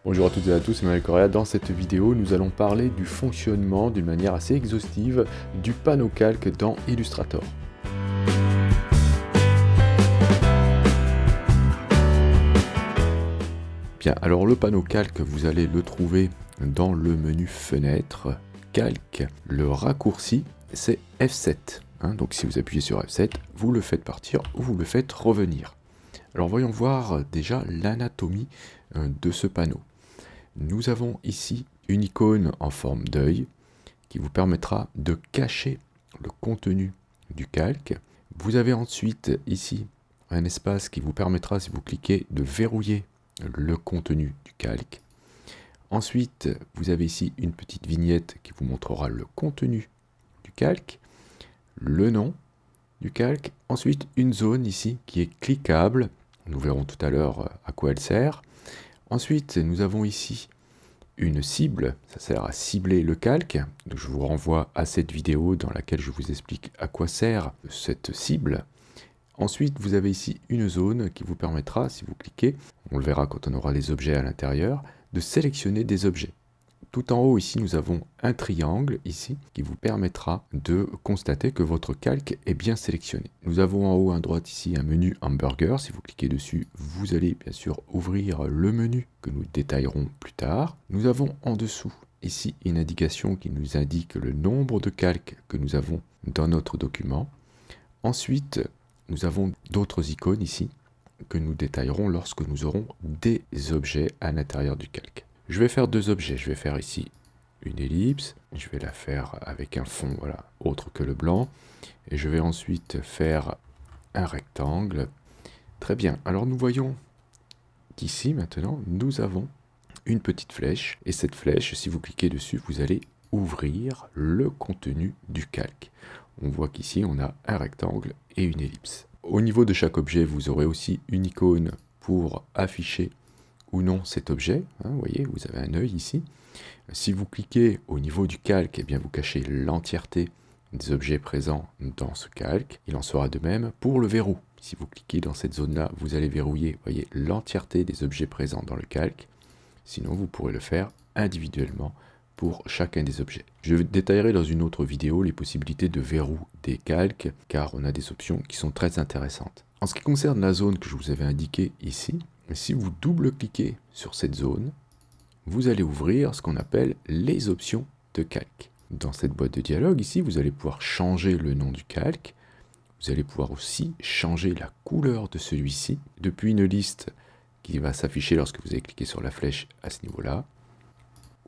Bonjour à toutes et à tous, c'est Manuel Correa. Dans cette vidéo, nous allons parler du fonctionnement d'une manière assez exhaustive du panneau calque dans Illustrator. Bien, alors le panneau calque, vous allez le trouver dans le menu Fenêtre, Calque. Le raccourci, c'est F7. Donc si vous appuyez sur F7, vous le faites partir ou vous le faites revenir. Alors voyons voir déjà l'anatomie de ce panneau. Nous avons ici une icône en forme d'œil qui vous permettra de cacher le contenu du calque. Vous avez ensuite ici un espace qui vous permettra, si vous cliquez, de verrouiller le contenu du calque. Ensuite, vous avez ici une petite vignette qui vous montrera le contenu du calque, le nom du calque. Ensuite, une zone ici qui est cliquable. Nous verrons tout à l'heure à quoi elle sert. Ensuite, nous avons ici une cible, ça sert à cibler le calque. Donc je vous renvoie à cette vidéo dans laquelle je vous explique à quoi sert cette cible. Ensuite, vous avez ici une zone qui vous permettra, si vous cliquez, on le verra quand on aura les objets à l'intérieur, de sélectionner des objets. Tout en haut, ici, nous avons un triangle, ici, qui vous permettra de constater que votre calque est bien sélectionné. Nous avons en haut à droite, ici, un menu hamburger. Si vous cliquez dessus, vous allez, bien sûr, ouvrir le menu que nous détaillerons plus tard. Nous avons en dessous, ici, une indication qui nous indique le nombre de calques que nous avons dans notre document. Ensuite, nous avons d'autres icônes, ici, que nous détaillerons lorsque nous aurons des objets à l'intérieur du calque. Je vais faire deux objets. Je vais faire ici une ellipse. Je vais la faire avec un fond autre que le blanc. Et je vais ensuite faire un rectangle. Très bien. Alors nous voyons qu'ici maintenant, nous avons une petite flèche. Et cette flèche, si vous cliquez dessus, vous allez ouvrir le contenu du calque. On voit qu'ici, on a un rectangle et une ellipse. Au niveau de chaque objet, vous aurez aussi une icône pour afficher ou non cet objet. Vous voyez, vous avez un œil ici. Si vous cliquez au niveau du calque, eh bien vous cachez l'entièreté des objets présents dans ce calque. Il en sera de même pour le verrou. Si vous cliquez dans cette zone-là, vous allez verrouiller, voyez, l'entièreté des objets présents dans le calque. Sinon, vous pourrez le faire individuellement pour chacun des objets. Je détaillerai dans une autre vidéo les possibilités de verrou des calques, car on a des options qui sont très intéressantes. En ce qui concerne la zone que je vous avais indiquée ici, si vous double-cliquez sur cette zone, vous allez ouvrir ce qu'on appelle les options de calque. Dans cette boîte de dialogue, ici, vous allez pouvoir changer le nom du calque. Vous allez pouvoir aussi changer la couleur de celui-ci, depuis une liste qui va s'afficher lorsque vous avez cliqué sur la flèche à ce niveau-là.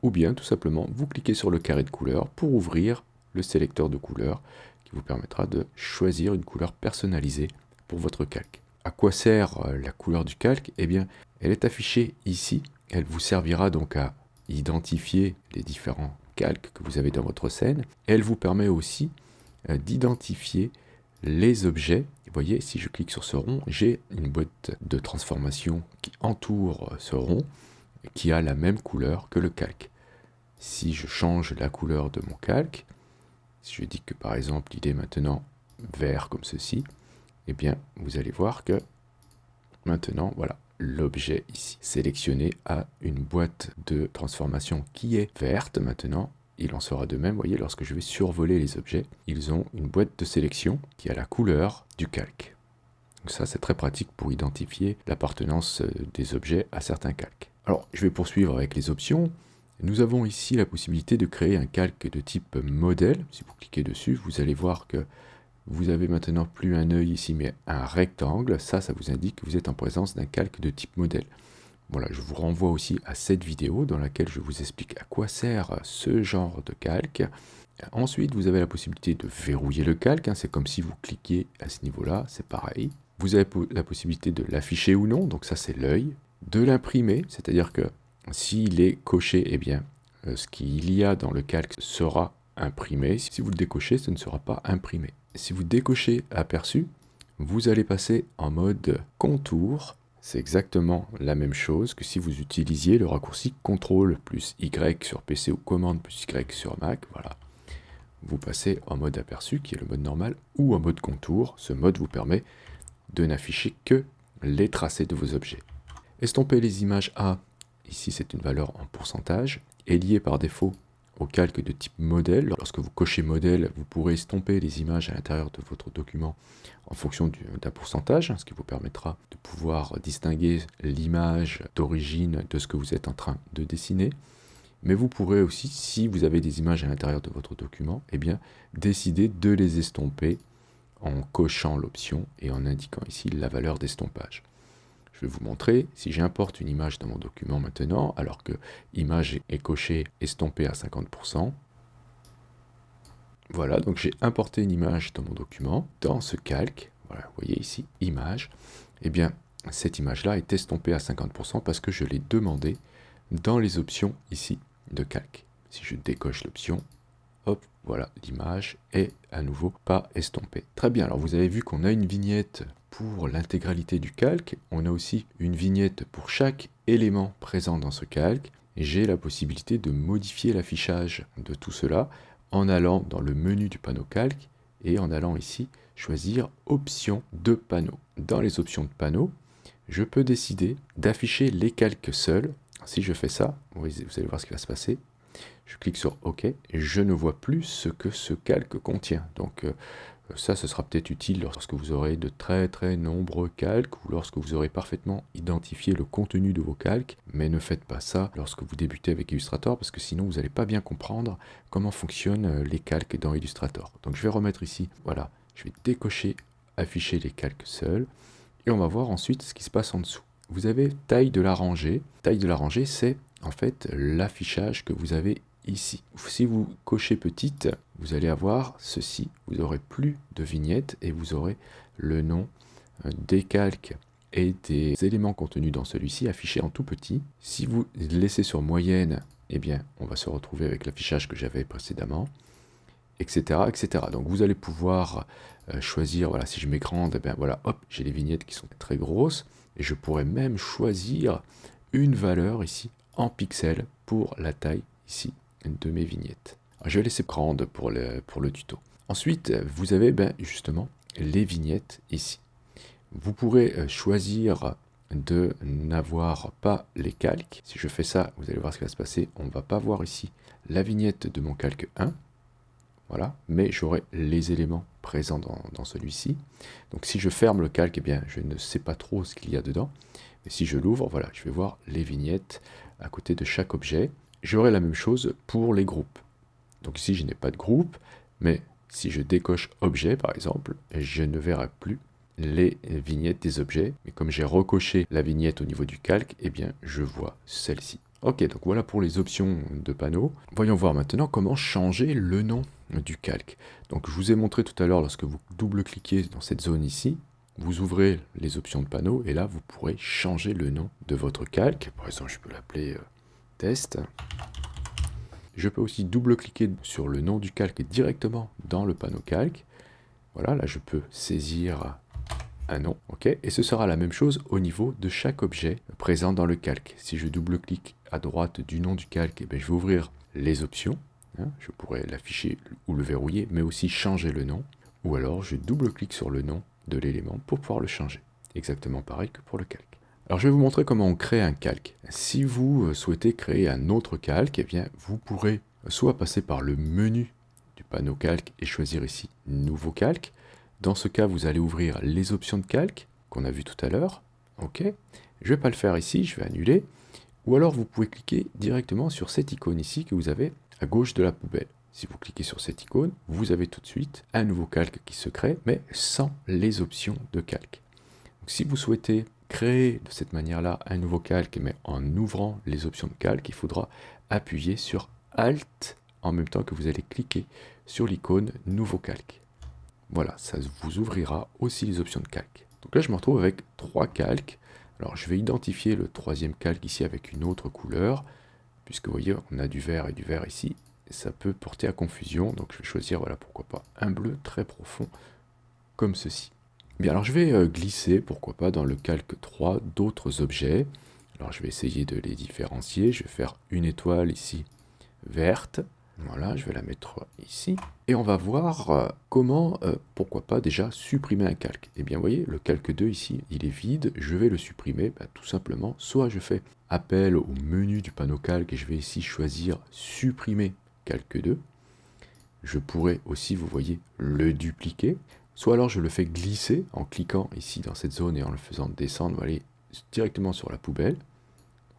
Ou bien, tout simplement, vous cliquez sur le carré de couleur pour ouvrir le sélecteur de couleurs qui vous permettra de choisir une couleur personnalisée pour votre calque. À quoi sert la couleur du calque? Eh bien, elle est affichée ici. Elle vous servira donc à identifier les différents calques que vous avez dans votre scène. Elle vous permet aussi d'identifier les objets. Vous voyez, si je clique sur ce rond, j'ai une boîte de transformation qui entoure ce rond, qui a la même couleur que le calque. Si je change la couleur de mon calque, si je dis que par exemple il est maintenant vert comme ceci, eh bien, vous allez voir que maintenant, voilà, l'objet ici sélectionné a une boîte de transformation qui est verte. Maintenant, il en sera de même, vous voyez, lorsque je vais survoler les objets, ils ont une boîte de sélection qui a la couleur du calque. Donc ça, c'est très pratique pour identifier l'appartenance des objets à certains calques. Alors, je vais poursuivre avec les options. Nous avons ici la possibilité de créer un calque de type modèle. Si vous cliquez dessus, vous allez voir que vous avez maintenant plus un œil ici, mais un rectangle. Ça vous indique que vous êtes en présence d'un calque de type modèle. Voilà, je vous renvoie aussi à cette vidéo dans laquelle je vous explique à quoi sert ce genre de calque. Ensuite, vous avez la possibilité de verrouiller le calque. C'est comme si vous cliquiez à ce niveau-là, c'est pareil. Vous avez la possibilité de l'afficher ou non, donc ça c'est l'œil. De l'imprimer, c'est-à-dire que s'il est coché, eh bien, ce qu'il y a dans le calque sera imprimé. Si vous le décochez, ce ne sera pas imprimé. Si vous décochez aperçu, vous allez passer en mode contour. C'est exactement la même chose que si vous utilisiez le raccourci CTRL plus Y sur PC ou commande plus Y sur Mac. Voilà. Vous passez en mode aperçu, qui est le mode normal, ou en mode contour. Ce mode vous permet de n'afficher que les tracés de vos objets. Estomper les images A ici c'est une valeur en pourcentage, est liée par défaut au calque de type modèle. Lorsque vous cochez modèle, vous pourrez estomper les images à l'intérieur de votre document en fonction d'un pourcentage, ce qui vous permettra de pouvoir distinguer l'image d'origine de ce que vous êtes en train de dessiner. Mais vous pourrez aussi, si vous avez des images à l'intérieur de votre document, eh bien, décider de les estomper en cochant l'option et en indiquant ici la valeur d'estompage. Je vais vous montrer, si j'importe une image dans mon document maintenant, alors que image est cochée, estompée à 50%, voilà, donc j'ai importé une image dans mon document, dans ce calque, voilà, vous voyez ici, image, eh bien, cette image-là est estompée à 50% parce que je l'ai demandé dans les options ici de calque. Si je décoche l'option, hop, voilà, l'image est à nouveau pas estompée. Très bien, alors vous avez vu qu'on a une vignette pour l'intégralité du calque, on a aussi une vignette pour chaque élément présent dans ce calque, et j'ai la possibilité de modifier l'affichage de tout cela en allant dans le menu du panneau calque et en allant ici choisir options de panneau. Dans les options de panneau, je peux décider d'afficher les calques seuls. Si je fais ça, vous allez voir ce qui va se passer. Je clique sur OK et je ne vois plus ce que ce calque contient. Donc ça, ce sera peut-être utile lorsque vous aurez de très nombreux calques ou lorsque vous aurez parfaitement identifié le contenu de vos calques. Mais ne faites pas ça lorsque vous débutez avec Illustrator parce que sinon vous n'allez pas bien comprendre comment fonctionnent les calques dans Illustrator. Donc je vais remettre ici, voilà, je vais décocher, afficher les calques seuls et on va voir ensuite ce qui se passe en dessous. Vous avez taille de la rangée. Taille de la rangée, c'est en fait l'affichage que vous avez ici. Si vous cochez petite, vous allez avoir ceci. Vous n'aurez plus de vignette et vous aurez le nom des calques et des éléments contenus dans celui-ci affichés en tout petit. Si vous laissez sur moyenne, eh bien, on va se retrouver avec l'affichage que j'avais précédemment, etc., etc. Donc vous allez pouvoir choisir, voilà, si je mets grande, eh bien voilà, hop, j'ai les vignettes qui sont très grosses. Et je pourrais même choisir une valeur ici en pixels pour la taille ici de mes vignettes. Alors, je vais laisser grande pour le tuto. Ensuite, vous avez justement les vignettes ici. Vous pourrez choisir de n'avoir pas les calques. Si je fais ça, vous allez voir ce qui va se passer. On ne va pas voir ici la vignette de mon calque 1. Voilà, mais j'aurai les éléments présents dans celui-ci. Donc si je ferme le calque, eh bien, je ne sais pas trop ce qu'il y a dedans. Mais si je l'ouvre, voilà, je vais voir les vignettes à côté de chaque objet. J'aurai la même chose pour les groupes. Donc ici, je n'ai pas de groupe, mais si je décoche objet, par exemple, je ne verrai plus les vignettes des objets. Mais comme j'ai recoché la vignette au niveau du calque, eh bien, je vois celle-ci. Ok, donc voilà pour les options de panneau. Voyons voir maintenant comment changer le nom du calque. Donc je vous ai montré tout à l'heure, lorsque vous double-cliquez dans cette zone ici, vous ouvrez les options de panneau et là vous pourrez changer le nom de votre calque. Par exemple, je peux l'appeler test. Je peux aussi double-cliquer sur le nom du calque directement dans le panneau calque. Voilà, là je peux saisir un nom, ok, et ce sera la même chose au niveau de chaque objet présent dans le calque. Si je double-clique à droite du nom du calque, je vais ouvrir les options. Je pourrais l'afficher ou le verrouiller, mais aussi changer le nom. Ou alors je double-clique sur le nom de l'élément pour pouvoir le changer. Exactement pareil que pour le calque. Alors je vais vous montrer comment on crée un calque. Si vous souhaitez créer un autre calque, eh bien vous pourrez soit passer par le menu du panneau calque et choisir ici Nouveau calque. Dans ce cas, vous allez ouvrir les options de calque qu'on a vu tout à l'heure. Ok. Je ne vais pas le faire ici, je vais annuler. Ou alors vous pouvez cliquer directement sur cette icône ici que vous avez à gauche de la poubelle. Si vous cliquez sur cette icône, vous avez tout de suite un nouveau calque qui se crée, mais sans les options de calque. Donc, si vous souhaitez créer de cette manière-là un nouveau calque, mais en ouvrant les options de calque, il faudra appuyer sur Alt en même temps que vous allez cliquer sur l'icône Nouveau calque. Voilà, ça vous ouvrira aussi les options de calque. Donc là, je me retrouve avec 3 calques. Alors, je vais identifier le 3e calque ici avec une autre couleur, puisque vous voyez, on a du vert et du vert ici. Et ça peut porter à confusion, donc je vais choisir, voilà, pourquoi pas, un bleu très profond, comme ceci. Bien, alors je vais glisser, pourquoi pas, dans le calque 3, d'autres objets. Alors, je vais essayer de les différencier. Je vais faire une étoile ici, verte. Voilà, je vais la mettre ici. Et on va voir comment, pourquoi pas déjà, supprimer un calque. Eh bien, vous voyez, le calque 2 ici, il est vide. Je vais le supprimer, tout simplement. Soit je fais appel au menu du panneau calque et je vais ici choisir supprimer calque 2. Je pourrais aussi, vous voyez, le dupliquer. Soit alors je le fais glisser en cliquant ici dans cette zone et en le faisant descendre, vous voyez, directement sur la poubelle.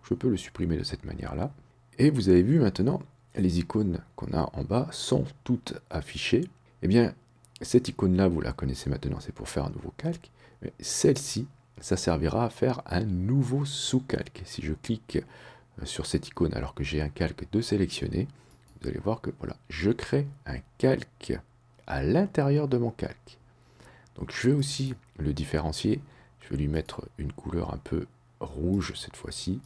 Je peux le supprimer de cette manière-là. Et vous avez vu maintenant, les icônes qu'on a en bas sont toutes affichées. Eh bien, cette icône-là, vous la connaissez maintenant, c'est pour faire un nouveau calque. Mais celle-ci, ça servira à faire un nouveau sous-calque. Si je clique sur cette icône alors que j'ai un calque de sélectionner, vous allez voir que voilà, je crée un calque à l'intérieur de mon calque. Donc je vais aussi le différencier. Je vais lui mettre une couleur un peu rouge cette fois-ci.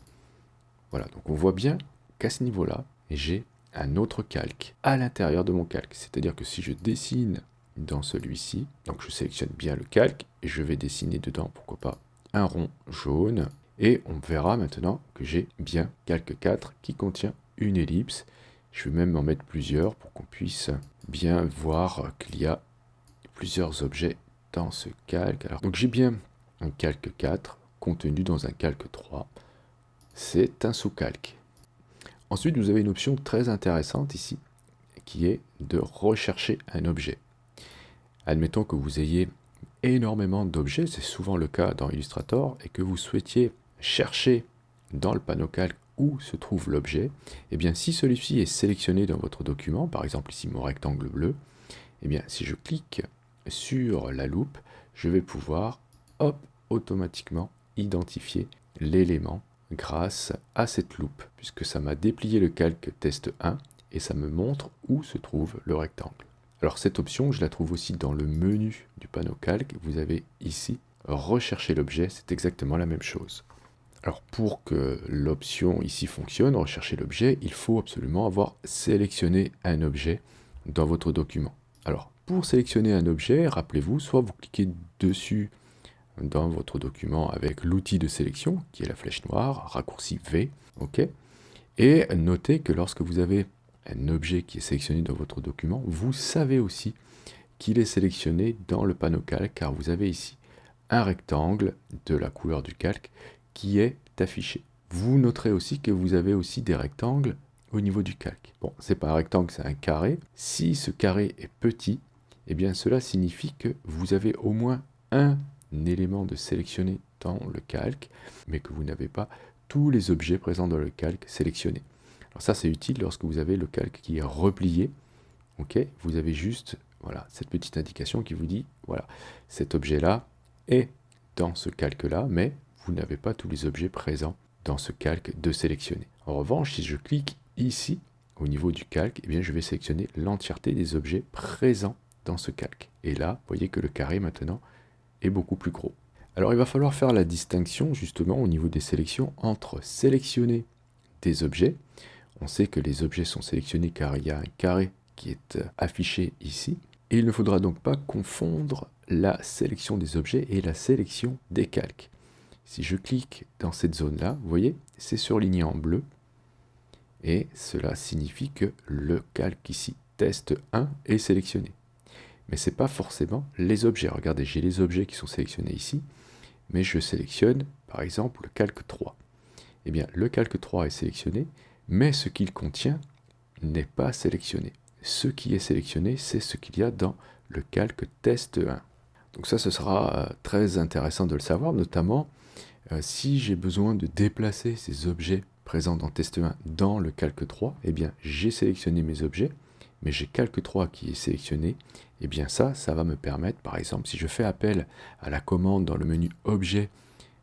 Voilà, donc on voit bien qu'à ce niveau-là, j'ai un autre calque à l'intérieur de mon calque. C'est-à-dire que si je dessine dans celui-ci, donc je sélectionne bien le calque, et je vais dessiner dedans, pourquoi pas, un rond jaune, et on verra maintenant que j'ai bien calque 4 qui contient une ellipse. Je vais même en mettre plusieurs pour qu'on puisse bien voir qu'il y a plusieurs objets dans ce calque. Alors, donc j'ai bien un calque 4 contenu dans un calque 3. C'est un sous-calque. Ensuite, vous avez une option très intéressante ici, qui est de rechercher un objet. Admettons que vous ayez énormément d'objets, c'est souvent le cas dans Illustrator, et que vous souhaitiez chercher dans le panneau calque où se trouve l'objet. Eh bien, si celui-ci est sélectionné dans votre document, par exemple ici mon rectangle bleu, eh bien, si je clique sur la loupe, je vais pouvoir, hop, automatiquement identifier l'élément grâce à cette loupe, puisque ça m'a déplié le calque test 1 et ça me montre où se trouve le rectangle. Alors cette option, je la trouve aussi dans le menu du panneau calque. Vous avez ici rechercher l'objet, c'est exactement la même chose. Alors pour que l'option ici fonctionne, rechercher l'objet, il faut absolument avoir sélectionné un objet dans votre document. Alors pour sélectionner un objet, rappelez-vous, soit vous cliquez dessus dans votre document avec l'outil de sélection, qui est la flèche noire, raccourci V, ok. Et notez que lorsque vous avez un objet qui est sélectionné dans votre document, vous savez aussi qu'il est sélectionné dans le panneau calque, car vous avez ici un rectangle de la couleur du calque qui est affiché. Vous noterez aussi que vous avez aussi des rectangles au niveau du calque. Bon, c'est pas un rectangle, c'est un carré. Si ce carré est petit, eh bien cela signifie que vous avez au moins un élément de sélectionné dans le calque, mais que vous n'avez pas tous les objets présents dans le calque sélectionnés. Alors ça, c'est utile lorsque vous avez le calque qui est replié. Ok, vous avez juste voilà, cette petite indication qui vous dit, voilà, cet objet-là est dans ce calque-là, mais vous n'avez pas tous les objets présents dans ce calque de sélectionner. En revanche, si je clique ici, au niveau du calque, eh bien, je vais sélectionner l'entièreté des objets présents dans ce calque. Et là, vous voyez que le carré maintenant est beaucoup plus gros. Alors il va falloir faire la distinction justement au niveau des sélections entre sélectionner des objets. On sait que les objets sont sélectionnés car il y a un carré qui est affiché ici. Et il ne faudra donc pas confondre la sélection des objets et la sélection des calques. Si je clique dans cette zone-là, vous voyez, c'est surligné en bleu. Et cela signifie que le calque ici, test 1, est sélectionné. Mais ce n'est pas forcément les objets. Regardez, j'ai les objets qui sont sélectionnés ici, mais je sélectionne par exemple le calque 3. Eh bien, le calque 3 est sélectionné, mais ce qu'il contient n'est pas sélectionné. Ce qui est sélectionné, c'est ce qu'il y a dans le calque test 1. Donc ça, ce sera très intéressant de le savoir, notamment si j'ai besoin de déplacer ces objets présents dans test 1 dans le calque 3, eh bien, j'ai sélectionné mes objets, mais j'ai calque 3 qui est sélectionné, et bien ça va me permettre, par exemple, si je fais appel à la commande dans le menu Objet,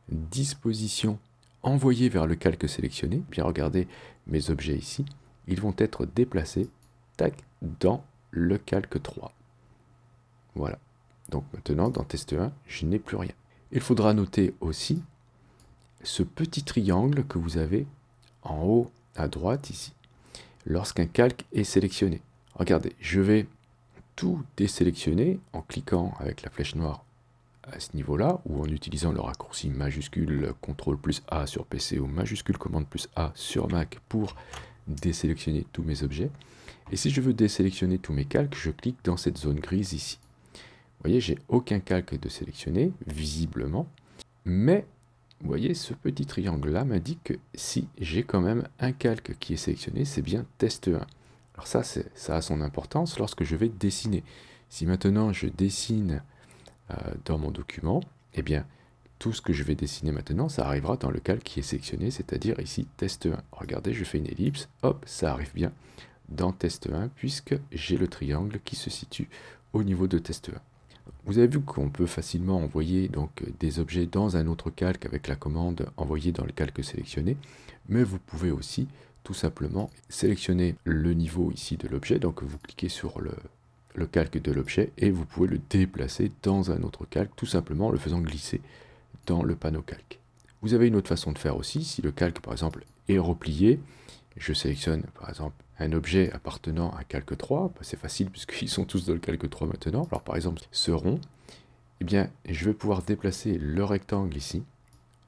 Disposition, envoyer vers le calque sélectionné, bien regardez mes objets ici, ils vont être déplacés, tac, dans le calque 3. Voilà. Donc maintenant, dans test 1, je n'ai plus rien. Il faudra noter aussi ce petit triangle que vous avez en haut à droite ici, lorsqu'un calque est sélectionné. Regardez, je vais tout désélectionner en cliquant avec la flèche noire à ce niveau-là, ou en utilisant le raccourci majuscule CTRL plus A sur PC ou majuscule commande plus A sur Mac pour désélectionner tous mes objets. Et si je veux désélectionner tous mes calques, je clique dans cette zone grise ici. Vous voyez, j'ai aucun calque de sélectionner, visiblement, mais vous voyez, ce petit triangle-là m'indique que si j'ai quand même un calque qui est sélectionné, c'est bien test 1. Alors ça a son importance lorsque je vais dessiner. Si maintenant je dessine dans mon document, eh bien, tout ce que je vais dessiner maintenant, ça arrivera dans le calque qui est sélectionné, c'est-à-dire ici test 1. Regardez, je fais une ellipse, hop, ça arrive bien dans test 1, puisque j'ai le triangle qui se situe au niveau de test 1. Vous avez vu qu'on peut facilement envoyer donc des objets dans un autre calque avec la commande envoyer dans le calque sélectionné, mais vous pouvez aussi tout simplement sélectionner le niveau ici de l'objet, donc vous cliquez sur le calque de l'objet et vous pouvez le déplacer dans un autre calque, tout simplement en le faisant glisser dans le panneau calque. Vous avez une autre façon de faire aussi, si le calque par exemple est replié, je sélectionne par exemple un objet appartenant à calque 3, c'est facile puisqu'ils sont tous dans le calque 3 maintenant. Alors par exemple ce rond, eh bien je vais pouvoir déplacer le rectangle ici,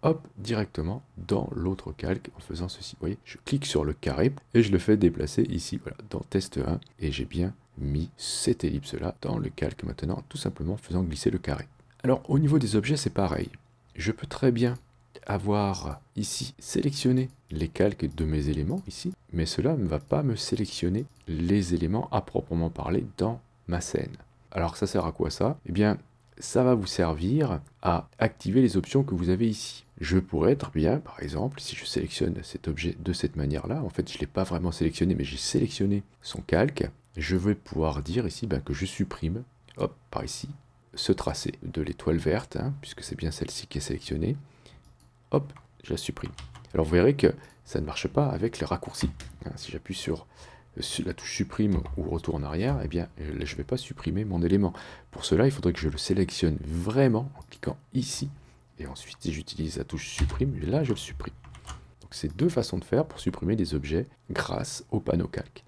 hop, directement dans l'autre calque en faisant ceci. Vous voyez, je clique sur le carré et je le fais déplacer ici, voilà, dans test 1, et j'ai bien mis cette ellipse là dans le calque maintenant, tout simplement en faisant glisser le carré. Alors au niveau des objets c'est pareil, je peux très bien avoir ici sélectionné les calques de mes éléments ici, mais cela ne va pas me sélectionner les éléments à proprement parler dans ma scène. Alors ça sert à quoi ça? Eh bien ça va vous servir à activer les options que vous avez ici. Je pourrais être bien, par exemple, si je sélectionne cet objet de cette manière-là, en fait je ne l'ai pas vraiment sélectionné, mais j'ai sélectionné son calque, je vais pouvoir dire ici que je supprime, hop, par ici, ce tracé de l'étoile verte, puisque c'est bien celle-ci qui est sélectionnée. Hop, je la supprime. Alors vous verrez que ça ne marche pas avec les raccourcis. Si j'appuie sur la touche supprime ou retour en arrière, eh bien je ne vais pas supprimer mon élément. Pour cela, il faudrait que je le sélectionne vraiment en cliquant ici. Et ensuite, si j'utilise la touche supprime, là je le supprime. Donc c'est deux façons de faire pour supprimer des objets grâce au panneau calque.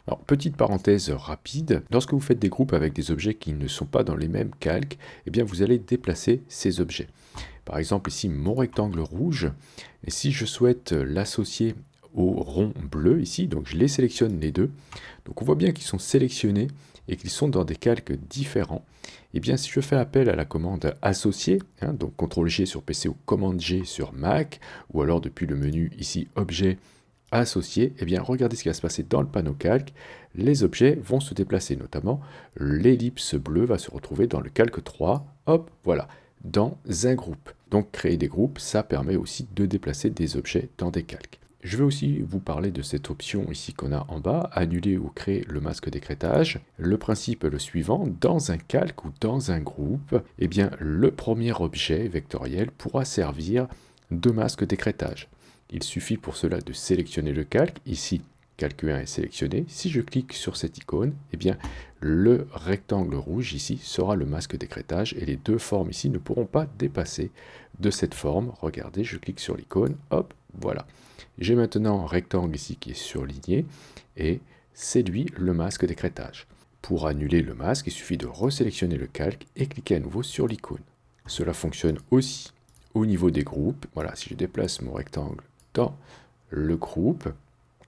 Alors, petite parenthèse rapide, lorsque vous faites des groupes avec des objets qui ne sont pas dans les mêmes calques, eh bien vous allez déplacer ces objets. Par exemple ici mon rectangle rouge, et si je souhaite l'associer au rond bleu ici, donc je les sélectionne les deux, donc on voit bien qu'ils sont sélectionnés et qu'ils sont dans des calques différents. Et bien si je fais appel à la commande associer, donc CTRL-G sur PC ou commande-G sur Mac, ou alors depuis le menu ici objet associé, eh bien regardez ce qui va se passer dans le panneau calque, les objets vont se déplacer, notamment l'ellipse bleue va se retrouver dans le calque 3, hop, voilà, dans un groupe. Donc créer des groupes, ça permet aussi de déplacer des objets dans des calques. Je vais aussi vous parler de cette option ici qu'on a en bas, annuler ou créer le masque d'écrêtage. Le principe est le suivant, dans un calque ou dans un groupe, eh bien le premier objet vectoriel pourra servir de masque d'écrêtage. Il suffit pour cela de sélectionner le calque, ici calque 1 est sélectionné. Si je clique sur cette icône, eh bien le rectangle rouge ici sera le masque d'écrêtage et les deux formes ici ne pourront pas dépasser de cette forme. Regardez, je clique sur l'icône, hop, voilà. J'ai maintenant un rectangle ici qui est surligné et c'est lui le masque d'écrêtage. Pour annuler le masque, il suffit de resélectionner le calque et cliquer à nouveau sur l'icône. Cela fonctionne aussi au niveau des groupes. Voilà, si je déplace mon rectangle dans le groupe,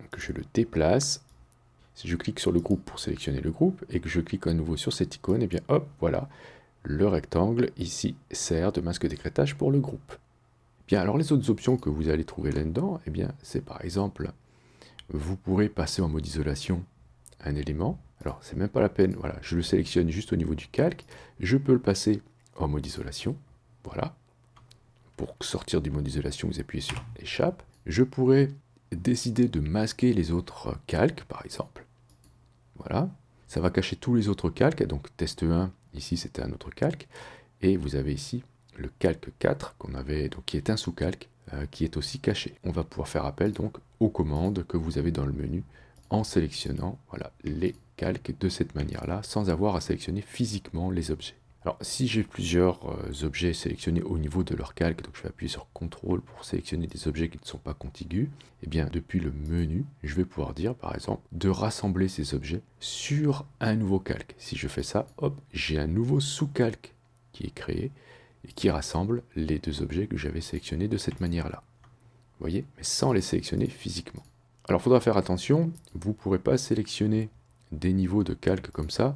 que je le déplace, si je clique sur le groupe pour sélectionner le groupe et que je clique à nouveau sur cette icône, et bien hop, voilà, le rectangle ici sert de masque d'écrêtage pour le groupe. Bien, alors les autres options que vous allez trouver là-dedans, eh bien c'est par exemple, vous pourrez passer en mode isolation un élément. Alors c'est même pas la peine, voilà, je le sélectionne juste au niveau du calque, je peux le passer en mode isolation, voilà. Pour sortir du mode isolation, vous appuyez sur échappe. Je pourrais décider de masquer les autres calques, par exemple. Voilà. Ça va cacher tous les autres calques. Donc, test 1, ici, c'était un autre calque. Et vous avez ici le calque 4, qu'on avait, donc, qui est un sous-calque, qui est aussi caché. On va pouvoir faire appel, donc, aux commandes que vous avez dans le menu en sélectionnant, voilà, les calques de cette manière-là, sans avoir à sélectionner physiquement les objets. Alors, si j'ai plusieurs objets sélectionnés au niveau de leur calque, donc je vais appuyer sur CTRL pour sélectionner des objets qui ne sont pas contigus, et bien depuis le menu, je vais pouvoir dire par exemple de rassembler ces objets sur un nouveau calque. Si je fais ça, hop, j'ai un nouveau sous-calque qui est créé et qui rassemble les deux objets que j'avais sélectionnés de cette manière-là. Vous voyez, mais sans les sélectionner physiquement. Alors il faudra faire attention, vous ne pourrez pas sélectionner des niveaux de calque comme ça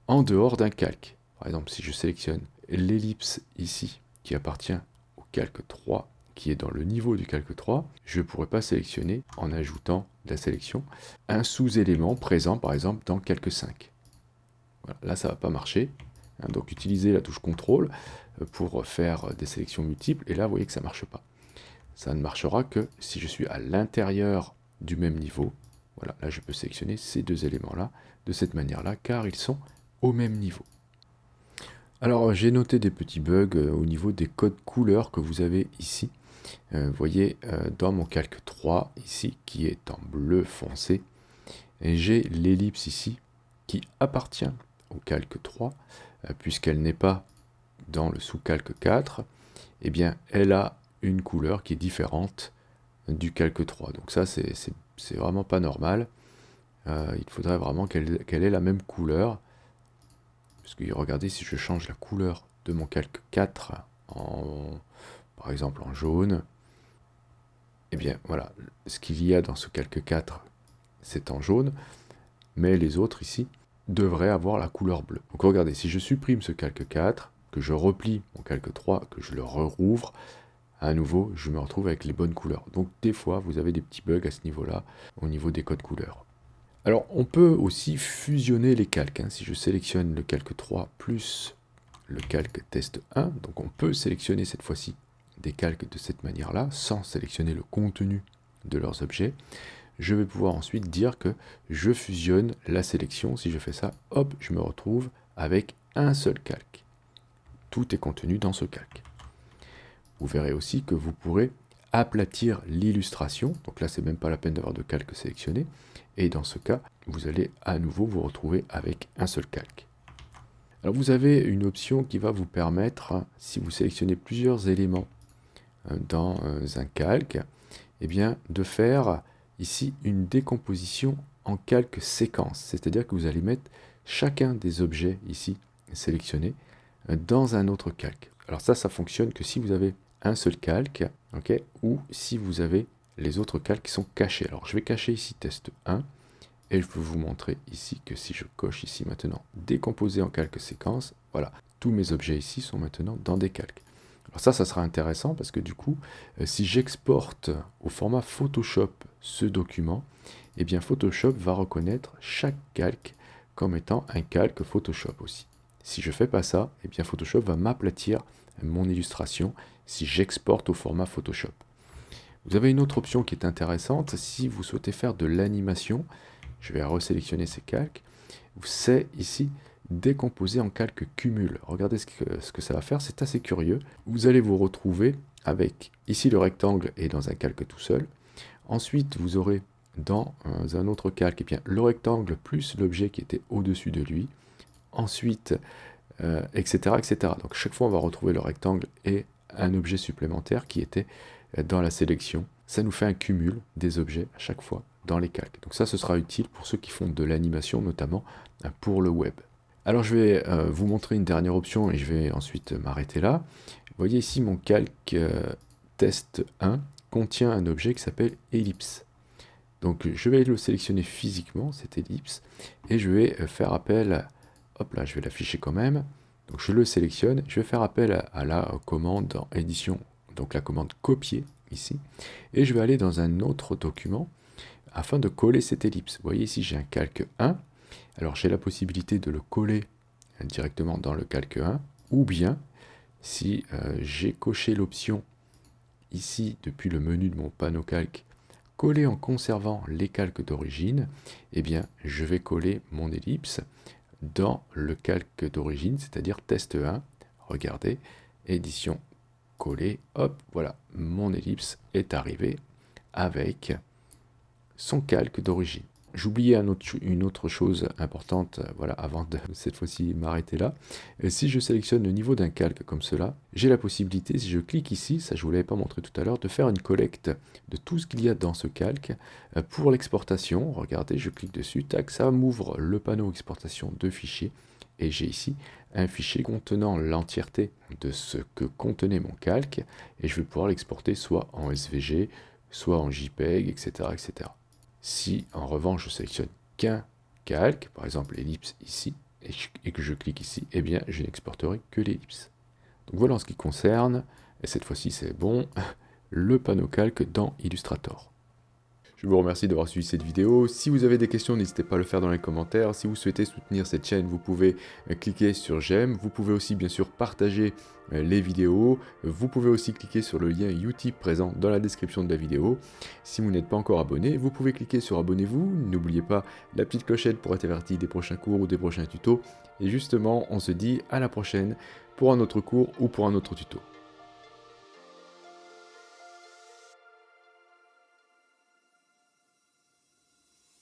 en dehors d'un calque. Par exemple, si je sélectionne l'ellipse ici, qui appartient au calque 3, qui est dans le niveau du calque 3, je ne pourrais pas sélectionner, en ajoutant de la sélection, un sous-élément présent, par exemple, dans calque 5. Voilà, là, ça ne va pas marcher. Donc, utilisez la touche CTRL pour faire des sélections multiples, et là, vous voyez que ça ne marche pas. Ça ne marchera que si je suis à l'intérieur du même niveau. Voilà, là, je peux sélectionner ces deux éléments-là, de cette manière-là, car ils sont au même niveau. Alors j'ai noté des petits bugs au niveau des codes couleurs que vous avez ici. Vous voyez dans mon calque 3 ici qui est en bleu foncé, j'ai l'ellipse ici qui appartient au calque 3 puisqu'elle n'est pas dans le sous-calque 4, eh bien elle a une couleur qui est différente du calque 3. Donc ça c'est vraiment pas normal. Il faudrait vraiment qu'elle ait la même couleur. Parce que regardez, si je change la couleur de mon calque 4 par exemple en jaune, eh bien voilà, ce qu'il y a dans ce calque 4, c'est en jaune, mais les autres ici devraient avoir la couleur bleue. Donc regardez, si je supprime ce calque 4, que je replie mon calque 3, que je le rouvre, à nouveau, je me retrouve avec les bonnes couleurs. Donc des fois, vous avez des petits bugs à ce niveau-là, au niveau des codes couleurs. Alors, on peut aussi fusionner les calques. Si je sélectionne le calque 3 plus le calque test 1, donc on peut sélectionner cette fois-ci des calques de cette manière-là, sans sélectionner le contenu de leurs objets. Je vais pouvoir ensuite dire que je fusionne la sélection. Si je fais ça, hop, je me retrouve avec un seul calque. Tout est contenu dans ce calque. Vous verrez aussi que vous pourrez aplatir l'illustration. Donc là, c'est même pas la peine d'avoir de calque sélectionné. Et dans ce cas, vous allez à nouveau vous retrouver avec un seul calque. Alors vous avez une option qui va vous permettre, si vous sélectionnez plusieurs éléments dans un calque, eh bien, de faire ici une décomposition en calque séquence. C'est-à-dire que vous allez mettre chacun des objets ici sélectionnés dans un autre calque. Alors ça fonctionne que si vous avez un seul calque, okay, ou si vous avez les autres calques qui sont cachés. Alors je vais cacher ici test 1, et je peux vous montrer ici que si je coche ici maintenant décomposer en calque séquence, voilà, tous mes objets ici sont maintenant dans des calques. Alors ça sera intéressant parce que du coup, si j'exporte au format Photoshop ce document, eh bien Photoshop va reconnaître chaque calque comme étant un calque Photoshop aussi. Si je ne fais pas ça, eh bien Photoshop va m'aplatir mon illustration si j'exporte au format Photoshop. Vous avez une autre option qui est intéressante, si vous souhaitez faire de l'animation, je vais resélectionner ces calques, c'est ici décomposer en calque cumul. Regardez ce que ça va faire, c'est assez curieux. Vous allez vous retrouver avec ici le rectangle est dans un calque tout seul. Ensuite, vous aurez dans un autre calque, eh bien, le rectangle plus l'objet qui était au-dessus de lui. Ensuite, etc., etc. Donc chaque fois, on va retrouver le rectangle et un objet supplémentaire qui était dans la sélection. Ça nous fait un cumul des objets à chaque fois dans les calques. Donc ça, ce sera utile pour ceux qui font de l'animation, notamment pour le web. Alors je vais vous montrer une dernière option et je vais ensuite m'arrêter là. Vous voyez ici mon calque test 1 contient un objet qui s'appelle ellipse. Donc je vais le sélectionner physiquement, cette ellipse, et je vais faire appel, hop là, je vais l'afficher quand même. Donc je le sélectionne, je vais faire appel à la commande en édition, donc la commande copier ici, et je vais aller dans un autre document afin de coller cette ellipse. Vous voyez ici j'ai un calque 1, alors j'ai la possibilité de le coller directement dans le calque 1, ou bien si j'ai coché l'option ici depuis le menu de mon panneau calque, coller en conservant les calques d'origine, eh bien je vais coller mon ellipse dans le calque d'origine, c'est-à-dire test 1, regardez, édition coller, hop, voilà, mon ellipse est arrivé avec son calque d'origine. J'oubliais une autre chose importante, voilà, avant de cette fois-ci m'arrêter là. Si je sélectionne le niveau d'un calque comme cela, j'ai la possibilité, si je clique ici, ça je ne vous l'avais pas montré tout à l'heure, de faire une collecte de tout ce qu'il y a dans ce calque pour l'exportation. Regardez, je clique dessus, tac, ça m'ouvre le panneau exportation de fichiers. Et j'ai ici un fichier contenant l'entièreté de ce que contenait mon calque. Et je vais pouvoir l'exporter soit en SVG, soit en JPEG, etc., etc. Si en revanche je sélectionne qu'un calque, par exemple l'ellipse ici, et que je clique ici, eh bien je n'exporterai que l'ellipse. Donc voilà en ce qui concerne, et cette fois-ci c'est bon, le panneau calque dans Illustrator. Je vous remercie d'avoir suivi cette vidéo. Si vous avez des questions, n'hésitez pas à le faire dans les commentaires. Si vous souhaitez soutenir cette chaîne, vous pouvez cliquer sur j'aime. Vous pouvez aussi bien sûr partager les vidéos. Vous pouvez aussi cliquer sur le lien Utip présent dans la description de la vidéo. Si vous n'êtes pas encore abonné, vous pouvez cliquer sur abonnez-vous. N'oubliez pas la petite clochette pour être averti des prochains cours ou des prochains tutos. Et justement, on se dit à la prochaine pour un autre cours ou pour un autre tuto.